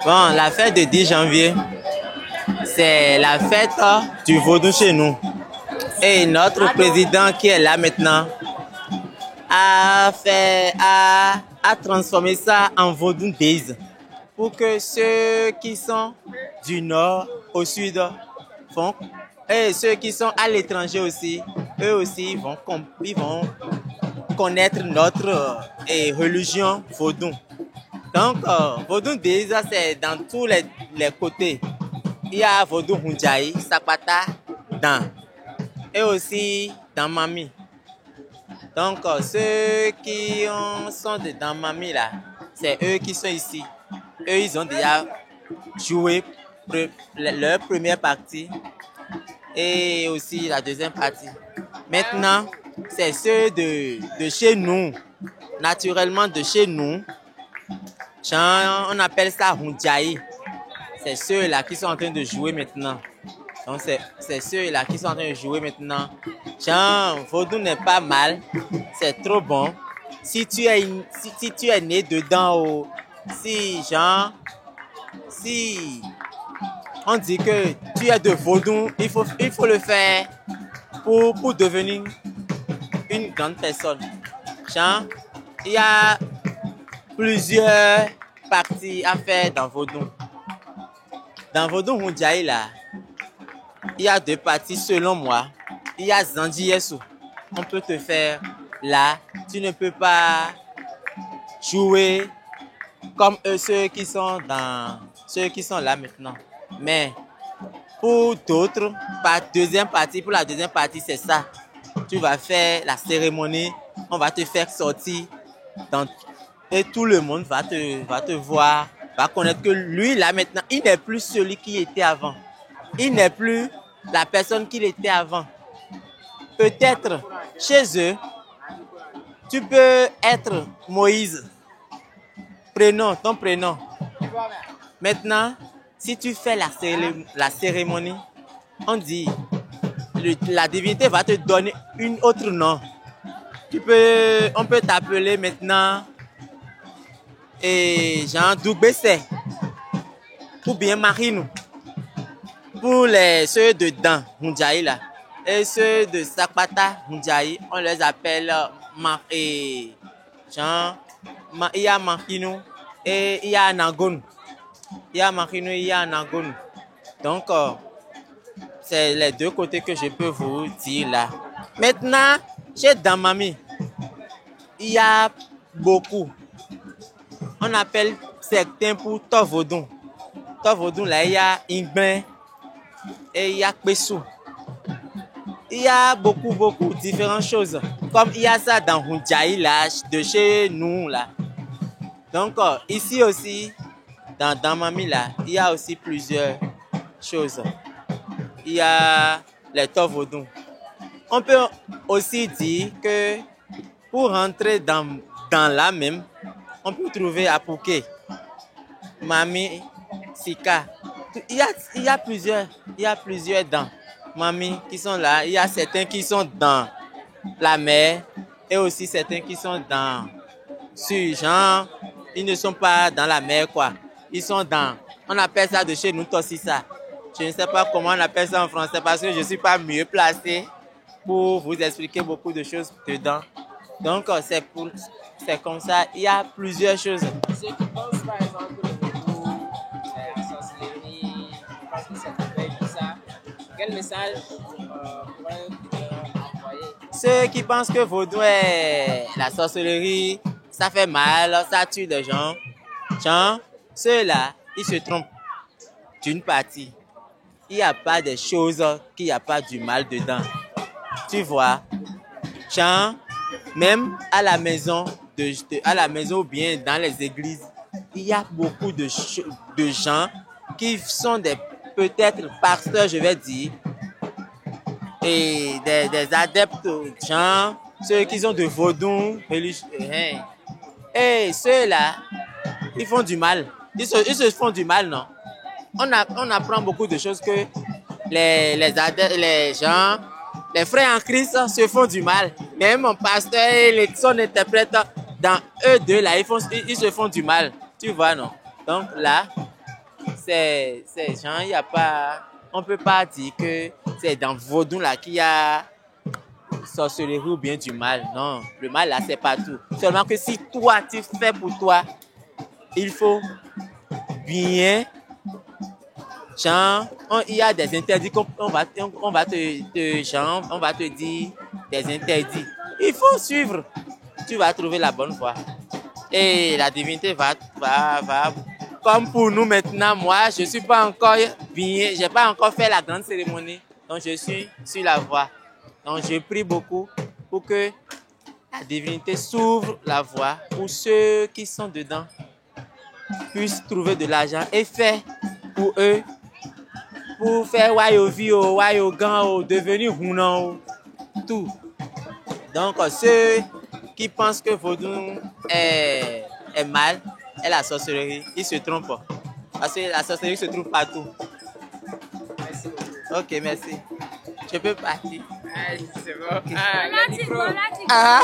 Bon, la fête de 10 janvier, c'est la fête du vaudou chez nous. Et notre président qui est là maintenant a transformé ça en Vaudou Days pour que ceux qui sont du nord au sud font, et ceux qui sont à l'étranger aussi, eux aussi vont connaître notre religion vaudou. Donc, Vaudou Days, c'est dans tous les côtés. Il y a Vaudou Hunjaï, Sapata, Dan, et aussi dans Mami. Donc, ceux qui sont dans Mami là, c'est eux qui sont ici. Eux, ils ont déjà joué leur première partie et aussi la deuxième partie. Maintenant, c'est ceux de chez nous, naturellement de chez nous. On appelle ça Hunjaï. C'est ceux-là qui sont en train de jouer maintenant. Donc, c'est ceux-là qui sont en train de jouer maintenant. Vaudou n'est pas mal. C'est trop bon. Si tu es né dedans, si on dit que tu es de Vaudou, il faut le faire pour devenir une grande personne. Il y a plusieurs parties à faire dans Vaudou. Dans Vaudou Hunjaï là, il y a deux parties selon moi. Il y a Zandi Yesu. On peut te faire là. Tu ne peux pas jouer comme ceux qui sont là maintenant. Mais pour d'autres, pour la deuxième partie, c'est ça. Tu vas faire la cérémonie. On va te faire sortir et tout le monde va te voir, va connaître que lui là maintenant, il n'est plus celui qui était avant. Il n'est plus la personne qu'il était avant. Peut-être chez eux, tu peux être Moïse. Ton prénom. Maintenant, si tu fais la cérémonie, on dit, la divinité va te donner un autre nom. On peut t'appeler maintenant Jean Dougbessé ou bien Marinou. Pour ceux de Dan Hunjaï là et ceux de Sapata Hunjaï, on les appelle il y a Marinou et il y a Nangonou. Il y a Marinou et il y a Nangonou. Donc, c'est les deux côtés que je peux vous dire là. Maintenant, chez Damami, il y a beaucoup. On appelle certains pour Tovodon. Tovodon, là, il y a Ingben et il y a Kpessou. Il y a beaucoup différentes choses. Comme il y a ça dans Hunjaï, là, de chez nous, là. Donc, ici aussi, dans Damami, là, il y a aussi plusieurs choses. Il y a les Tovodon. On peut aussi dire que pour rentrer dans la même, on peut trouver Apouké, Mami, Sika. Il y a plusieurs dans Mami qui sont là. Il y a certains qui sont dans la mer et aussi certains qui sont ils ne sont pas dans la mer quoi. Ils sont on appelle ça de chez nous Tossissa. Je ne sais pas comment on appelle ça en français parce que je ne suis pas mieux placé pour vous expliquer beaucoup de choses dedans. Donc, c'est comme ça. Il y a plusieurs choses. Ceux qui pensent, par exemple, la sorcellerie, parce que c'est très bizarre, quel message pourrait envoyer? Ceux qui pensent que vaudou est la sorcellerie, ça fait mal, ça tue des gens. Ceux-là, ils se trompent d'une partie. Il n'y a pas des choses qu'il n'y a pas du mal dedans. Tu vois, même à la maison, ou bien dans les églises, il y a beaucoup de gens qui sont peut-être pasteurs, je vais dire, et des adeptes, ceux qui sont de vaudou, et ceux-là, ils font du mal. Ils se font du mal, non? On apprend beaucoup de choses que les frères en Christ se font du mal. Même mon pasteur et son interprète, dans eux deux là, ils se font du mal. Tu vois, non? Donc là, ces gens, il y a pas, on peut pas dire que c'est dans Vaudou là qu'il y a sorcellerie ou bien du mal. Non, le mal là, c'est partout. Seulement que si toi, tu fais pour toi, il faut bien, genre, il y a des interdits on va te dire des interdits. Il faut suivre. Tu vas trouver la bonne voie. Et la divinité va. Comme pour nous maintenant, moi, je suis pas encore bien, j'ai pas encore fait la grande cérémonie. Donc, je suis sur la voie. Donc, je prie beaucoup pour que la divinité s'ouvre la voie pour ceux qui sont dedans puissent trouver de l'argent et faire pour eux, pour faire wayo vio, wayo gan, devenir hunan, tout. Donc, ceux qui pensent que Vaudou est mal, et la sorcellerie, ils se trompent. Parce que la sorcellerie se trouve partout. Merci beaucoup. Ok, merci. Je peux partir. Ah, c'est bon. Ah, il y a le micro. Ah.